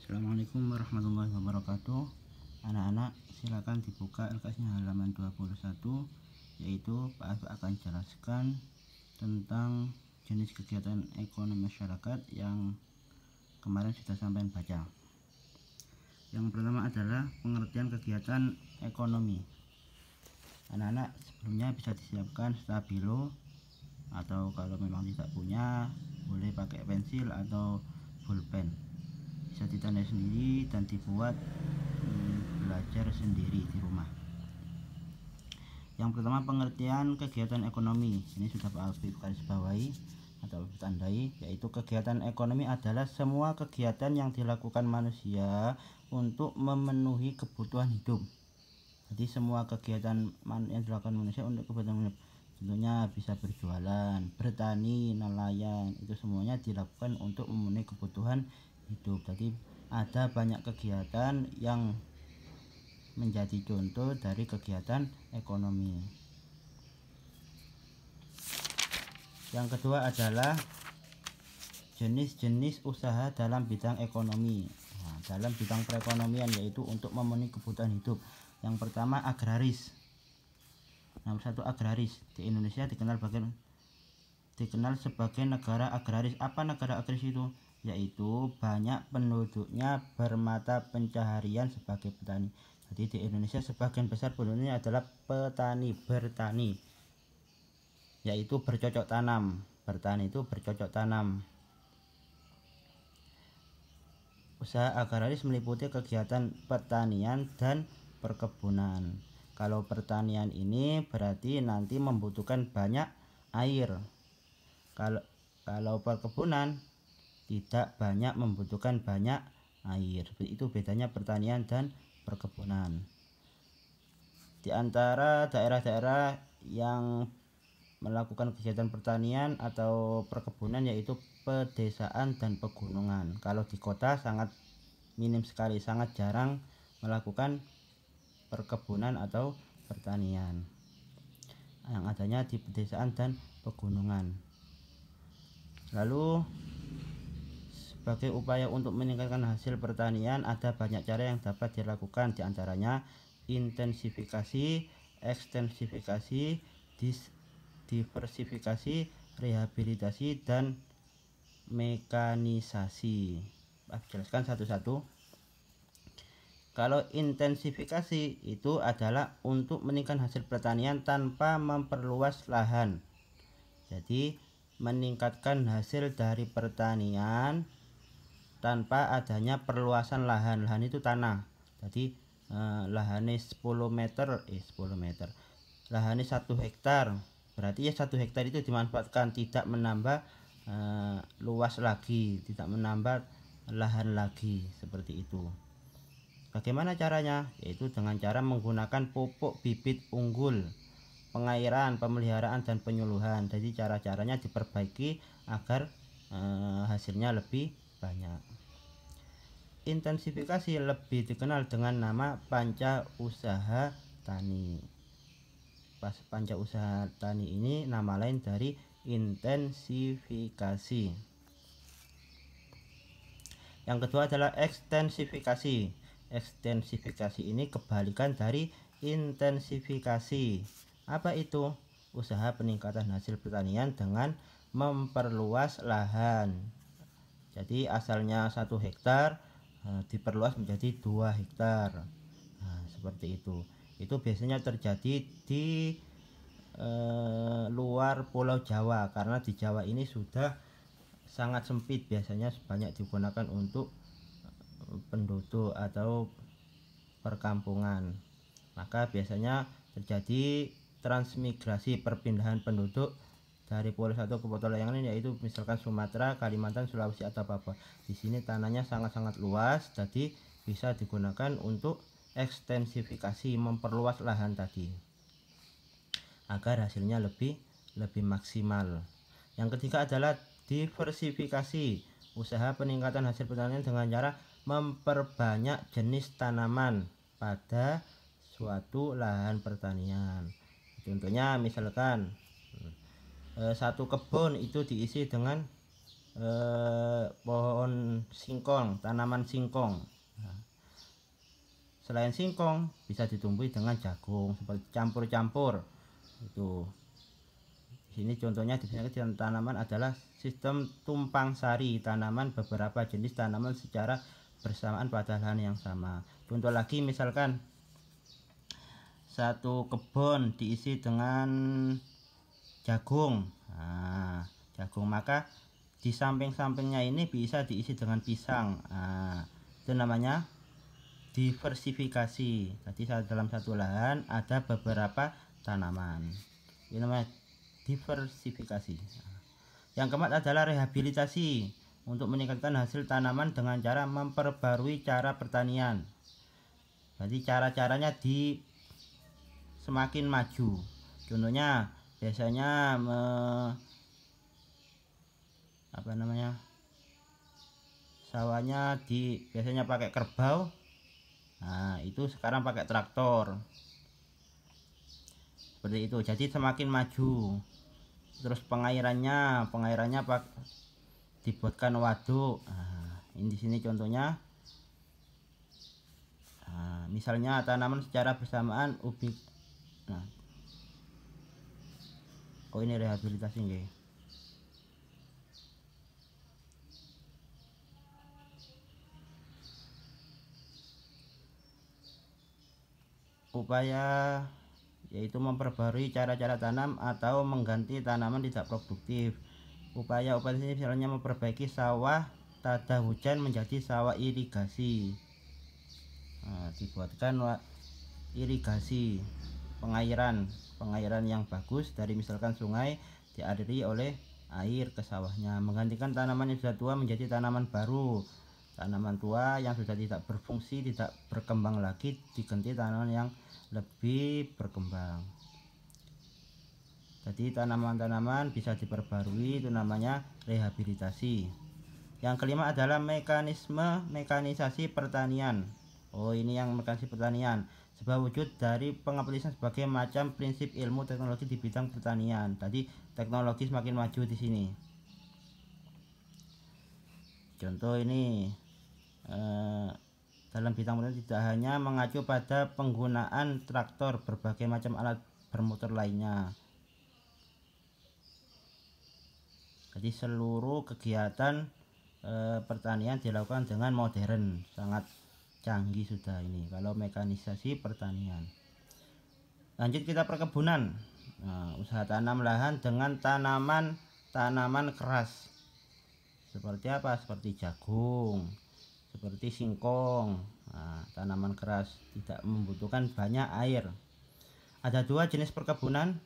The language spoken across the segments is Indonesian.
Assalamualaikum warahmatullahi wabarakatuh. Anak-anak silakan dibuka LKS-nya halaman 21, yaitu Pak Alfa akan jelaskan tentang jenis kegiatan ekonomi masyarakat yang kemarin sudah sampai baca. Yang pertama adalah pengertian kegiatan ekonomi. Anak-anak sebelumnya bisa disiapkan stabilo, atau kalau memang tidak punya boleh pakai pensil atau pulpen, bisa ditandai sendiri dan dibuat belajar sendiri di rumah. Yang pertama, pengertian kegiatan ekonomi. Ini sudah Pak Alfi garis bawahi atau tandai, yaitu kegiatan ekonomi adalah semua kegiatan yang dilakukan manusia untuk memenuhi kebutuhan hidup. Jadi semua kegiatan yang dilakukan manusia untuk kebutuhan hidup, tentunya bisa berjualan, bertani, nelayan, itu semuanya dilakukan untuk memenuhi kebutuhan hidup. Jadi ada banyak kegiatan yang menjadi contoh dari kegiatan ekonomi. Yang kedua adalah jenis-jenis usaha dalam bidang ekonomi. Dalam bidang perekonomian, yaitu untuk memenuhi kebutuhan hidup. Yang pertama, agraris. Nomor satu, agraris. Di Indonesia dikenal sebagai negara agraris. Apa negara agraris itu? Yaitu banyak penduduknya bermata pencaharian sebagai petani. Jadi di Indonesia sebagian besar penduduknya adalah petani, bertani, yaitu bercocok tanam. Bertani itu bercocok tanam. Usaha agraris meliputi kegiatan pertanian dan perkebunan. Kalau pertanian ini berarti nanti membutuhkan banyak air. Kalau perkebunan tidak banyak membutuhkan banyak air. Itu bedanya pertanian dan perkebunan. Di antara daerah-daerah yang melakukan kegiatan pertanian atau perkebunan yaitu pedesaan dan pegunungan. Kalau di kota sangat minim sekali, sangat jarang melakukan perkebunan atau pertanian. Yang adanya di pedesaan dan pegunungan. Lalu sebagai upaya untuk meningkatkan hasil pertanian, ada banyak cara yang dapat dilakukan, diantaranya intensifikasi, ekstensifikasi, diversifikasi, rehabilitasi, dan mekanisasi. Jelaskan satu-satu. Kalau intensifikasi itu adalah untuk meningkatkan hasil pertanian tanpa memperluas lahan. Jadi meningkatkan hasil dari pertanian tanpa adanya perluasan lahan. Lahan itu tanah. Jadi lahannya 10 meter. Lahannya 1 hektar. Berarti ya 1 hektar itu dimanfaatkan, tidak menambah luas lagi, tidak menambah lahan lagi, seperti itu. Bagaimana caranya? Yaitu dengan cara menggunakan pupuk bibit unggul, pengairan, pemeliharaan, dan penyuluhan. Jadi cara-caranya diperbaiki agar hasilnya lebih banyak. Intensifikasi lebih dikenal dengan nama panca usaha tani. Panca usaha tani ini nama lain dari intensifikasi. Yang kedua adalah ekstensifikasi. Ekstensifikasi ini kebalikan dari intensifikasi. Apa itu? Usaha peningkatan hasil pertanian dengan memperluas lahan. Jadi asalnya 1 hektar diperluas menjadi 2 hektar. Seperti itu. Itu biasanya terjadi di luar Pulau Jawa, karena di Jawa ini sudah sangat sempit, biasanya banyak digunakan untuk penduduk atau perkampungan. Maka biasanya terjadi transmigrasi, perpindahan penduduk dari pulau satu ke pulau yang lain, yaitu misalkan Sumatera, Kalimantan, Sulawesi, atau Papua. Di sini tanahnya sangat-sangat luas, jadi bisa digunakan untuk ekstensifikasi, memperluas lahan tadi agar hasilnya lebih maksimal. Yang ketiga adalah diversifikasi, usaha peningkatan hasil pertanian dengan cara memperbanyak jenis tanaman pada suatu lahan pertanian. Contohnya misalkan 1 kebun itu diisi dengan pohon singkong, tanaman singkong. Nah, selain singkong bisa ditumbuhi dengan jagung seperti campur-campur. Itu. Di sini contohnya di sini tanaman adalah sistem tumpang sari, tanaman beberapa jenis tanaman secara bersamaan pada lahan yang sama. Contoh lagi misalkan satu kebun diisi dengan jagung. Nah, jagung maka di samping-sampingnya ini bisa diisi dengan pisang. Nah, itu namanya diversifikasi. Jadi dalam satu lahan ada beberapa tanaman. Ini namanya diversifikasi. Yang keempat adalah rehabilitasi, untuk meningkatkan hasil tanaman dengan cara memperbarui cara pertanian. Jadi cara-caranya semakin maju. Contohnya biasanya sawahnya biasanya pakai kerbau. Nah, itu sekarang pakai traktor. Seperti itu. Jadi semakin maju. Terus pengairannya dibuatkan waduk. Nah, ini di sini contohnya. Nah, misalnya tanaman secara bersamaan ubi. Nah, ini rehabilitasi nggih. Upaya yaitu memperbarui cara-cara tanam atau mengganti tanaman tidak produktif. Upaya-upaya ini misalnya memperbaiki sawah tada hujan menjadi sawah irigasi. Nah, dibuatkan irigasi, pengairan yang bagus dari misalkan sungai dialiri oleh air ke sawahnya, menggantikan tanaman yang sudah tua menjadi tanaman baru. Tanaman tua yang sudah tidak berfungsi, tidak berkembang lagi, diganti tanaman yang lebih berkembang. Jadi tanaman-tanaman bisa diperbarui, itu namanya rehabilitasi. Yang kelima adalah mekanisasi pertanian. Ini yang mekanisasi pertanian, sebuah wujud dari pengaplikasian sebagai macam prinsip ilmu teknologi di bidang pertanian. Tadi teknologi semakin maju di sini. Contoh ini dalam bidang pertanian tidak hanya mengacu pada penggunaan traktor, berbagai macam alat bermotor lainnya. Jadi seluruh kegiatan pertanian dilakukan dengan modern, sangat canggih sudah ini kalau mekanisasi pertanian. Lanjut kita perkebunan. Nah, usaha tanam lahan dengan tanaman keras. Seperti apa? Seperti jagung, seperti singkong. Nah, tanaman keras tidak membutuhkan banyak air. Ada dua jenis perkebunan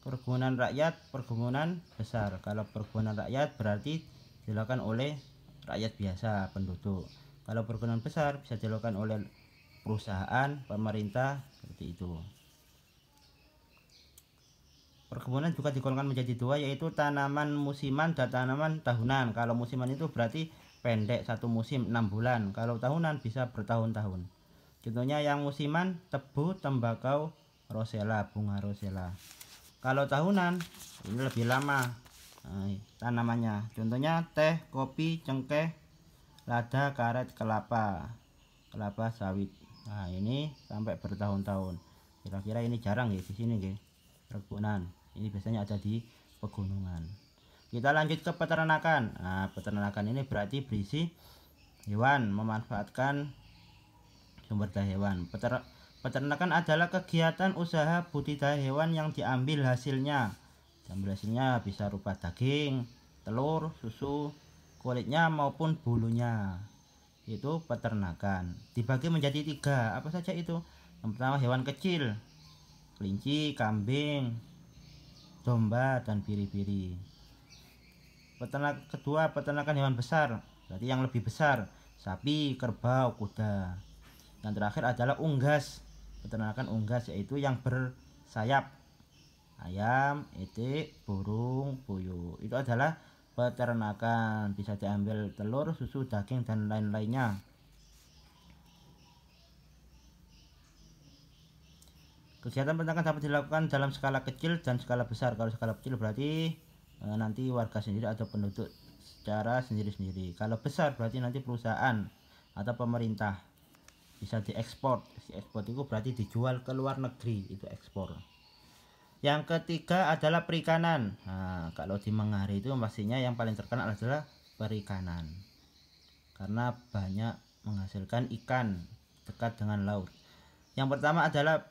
rakyat, perkebunan besar. Kalau perkebunan rakyat berarti dilakukan oleh rakyat biasa, penduduk. Kalau perkebunan besar bisa dilakukan oleh perusahaan, pemerintah, seperti itu. Perkebunan juga digolongkan menjadi dua, yaitu tanaman musiman dan tanaman tahunan. Kalau musiman itu berarti pendek, satu musim 6 bulan. Kalau tahunan bisa bertahun-tahun. Contohnya yang musiman tebu, tembakau, rosella, bunga rosella. Kalau tahunan ini lebih lama tanamannya. Contohnya teh, kopi, cengkeh, lada, karet, kelapa sawit. Nah, ini sampai bertahun-tahun. Kira-kira ini jarang ya di sini ya, perkebunan. Ini biasanya ada di pegunungan. Kita lanjut ke peternakan. Nah, peternakan ini berarti berisi hewan, memanfaatkan sumber daya hewan. Peternakan adalah kegiatan usaha budidaya hewan yang diambil hasilnya. Bisa rupa daging, telur, susu, kulitnya maupun bulunya. Itu peternakan. Dibagi menjadi 3. Apa saja itu? Yang pertama hewan kecil, kelinci, kambing, domba, dan biri-biri. Kedua, peternakan hewan besar, berarti yang lebih besar, sapi, kerbau, kuda. Yang terakhir adalah unggas, peternakan unggas, yaitu yang bersayap, ayam, itik, burung, puyuh. Itu adalah peternakan, bisa diambil telur, susu, daging, dan lain-lainnya. Kegiatan peternakan dapat dilakukan dalam skala kecil dan skala besar. Kalau skala kecil berarti nanti warga sendiri atau penduduk secara sendiri-sendiri. Kalau besar berarti nanti perusahaan atau pemerintah bisa diekspor. Ekspor itu berarti dijual ke luar negeri, itu ekspor. Yang ketiga adalah perikanan. Nah, kalau di Mengari itu pastinya yang paling terkenal adalah perikanan, karena banyak menghasilkan ikan dekat dengan laut. Yang pertama adalah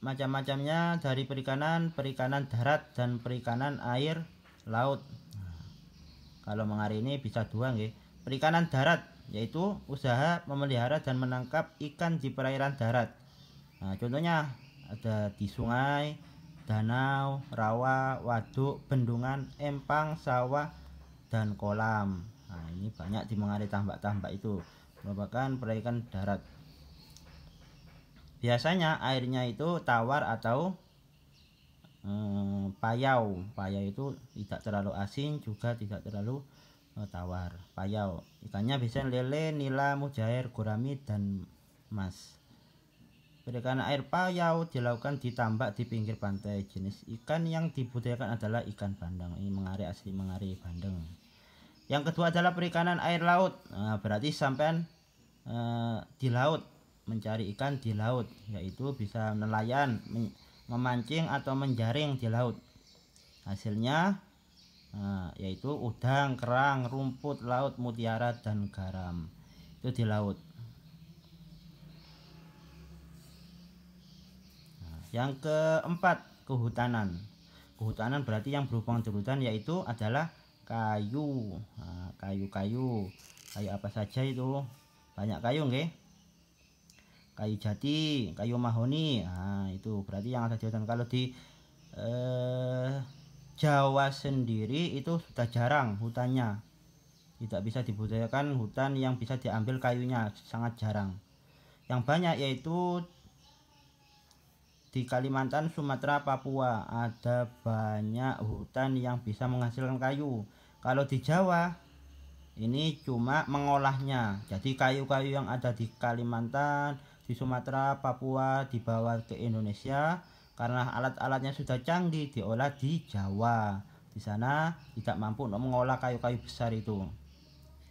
macam-macamnya dari perikanan, perikanan darat dan perikanan air laut. Nah, kalau Mengari ini bisa dua nggih. Perikanan darat yaitu usaha memelihara dan menangkap ikan di perairan darat. Nah, contohnya ada di sungai, danau, rawa, waduk, bendungan, empang, sawah, dan kolam. Nah, ini banyak di Mengari tambak-tambak itu merupakan perairan darat. Biasanya airnya itu tawar atau payau. Payau itu tidak terlalu asin juga tidak terlalu tawar. Payau. Ikannya biasanya lele, nila, mujair, gurami, dan mas. Perikanan air payau dilakukan di tambak di pinggir pantai. Jenis ikan yang dibudidayakan adalah ikan bandeng. Ini Mengari, asli Mengari, Bandeng. Yang kedua adalah perikanan air laut. Nah, berarti sampean di laut, mencari ikan di laut, yaitu bisa nelayan, memancing atau menjaring di laut. Hasilnya yaitu udang, kerang, rumput laut, mutiara, dan garam. Itu di laut. Nah, yang keempat, kehutanan. Kehutanan berarti yang berhubungan dengan hutan, yaitu adalah kayu. Nah, kayu apa saja itu? Banyak kayu nggih. Kayu jati, kayu mahoni. Nah, itu berarti yang ada di hutan. Kalau di Jawa sendiri itu sudah jarang hutannya. Tidak bisa dibudidayakan hutan yang bisa diambil kayunya, sangat jarang. Yang banyak yaitu di Kalimantan, Sumatera, Papua. Ada banyak hutan yang bisa menghasilkan kayu. Kalau di Jawa ini cuma mengolahnya. Jadi kayu-kayu yang ada di Kalimantan, di Sumatera, Papua dibawa ke Indonesia karena alat-alatnya sudah canggih, diolah di Jawa. Di sana tidak mampu untuk mengolah kayu-kayu besar itu.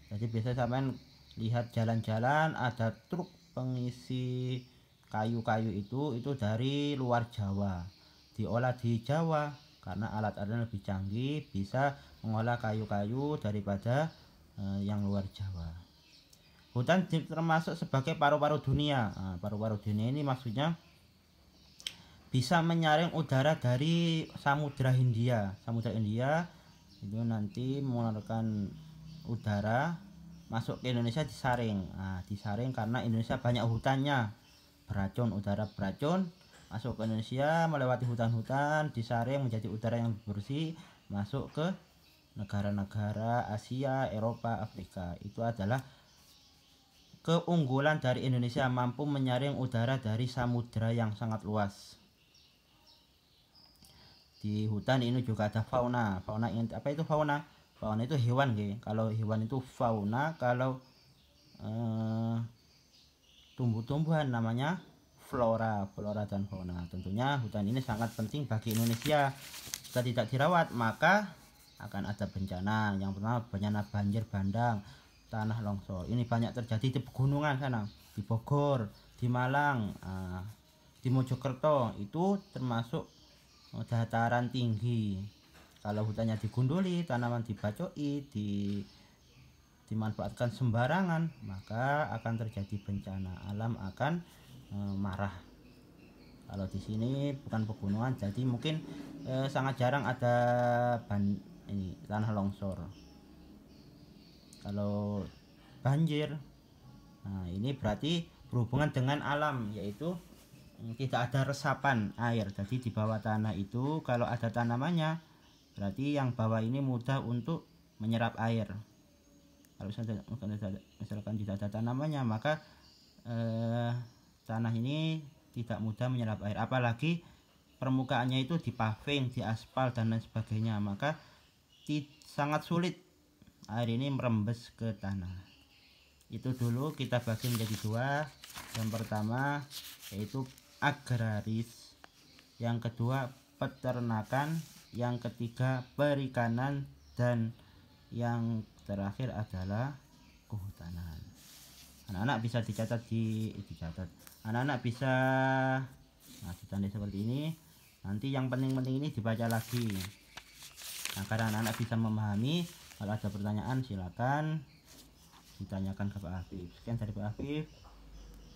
Jadi biasa sampean lihat jalan-jalan ada truk pengisi kayu-kayu itu dari luar Jawa. Diolah di Jawa karena alat-alatnya lebih canggih, bisa mengolah kayu-kayu daripada yang luar Jawa. Hutan termasuk sebagai paru-paru dunia. Nah, paru-paru dunia ini maksudnya bisa menyaring udara dari Samudra Hindia. Samudra Hindia itu nanti mengeluarkan udara masuk ke Indonesia, disaring. Nah, disaring karena Indonesia banyak hutannya. Beracun, udara beracun masuk ke Indonesia melewati hutan-hutan, disaring menjadi udara yang bersih, masuk ke negara-negara Asia, Eropa, Afrika. Itu adalah keunggulan dari Indonesia, mampu menyaring udara dari samudra yang sangat luas. Di hutan ini juga ada fauna. Fauna ini apa itu fauna? Fauna itu hewan gitu. Kalau hewan itu fauna, kalau tumbuh-tumbuhan namanya flora. Flora dan fauna. Tentunya hutan ini sangat penting bagi Indonesia. Jika tidak dirawat maka akan ada bencana. Yang pertama bencana banjir bandang, tanah longsor. Ini banyak terjadi di pegunungan sana, di Bogor, di Malang, di Mojokerto. Itu termasuk dataran tinggi. Kalau hutannya digunduli, tanaman dibacoi, dimanfaatkan sembarangan, maka akan terjadi bencana. Alam akan marah. Kalau di sini bukan pegunungan, jadi mungkin sangat jarang ada tanah longsor. Kalau banjir, nah ini berarti berhubungan dengan alam, yaitu tidak ada resapan air. Jadi di bawah tanah itu kalau ada tanamannya, berarti yang bawah ini mudah untuk menyerap air. Kalau misalkan tidak ada tanamannya, maka tanah ini tidak mudah menyerap air. Apalagi permukaannya itu dipaving, diaspal dan lain sebagainya, maka sangat sulit air ini merembes ke tanah. Itu dulu kita bagi menjadi dua. Yang pertama yaitu agraris, yang kedua peternakan, yang ketiga perikanan, dan yang terakhir adalah kehutanan. Anak-anak bisa dicatat. Anak-anak bisa ditandai seperti ini. Nanti yang penting-penting ini dibaca lagi. Karena anak-anak bisa memahami. Kalau ada pertanyaan silakan ditanyakan ke Pak Afif. Sekian dari Pak Afif.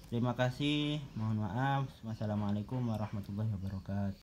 Terima kasih. Mohon maaf. Wassalamualaikum warahmatullahi wabarakatuh.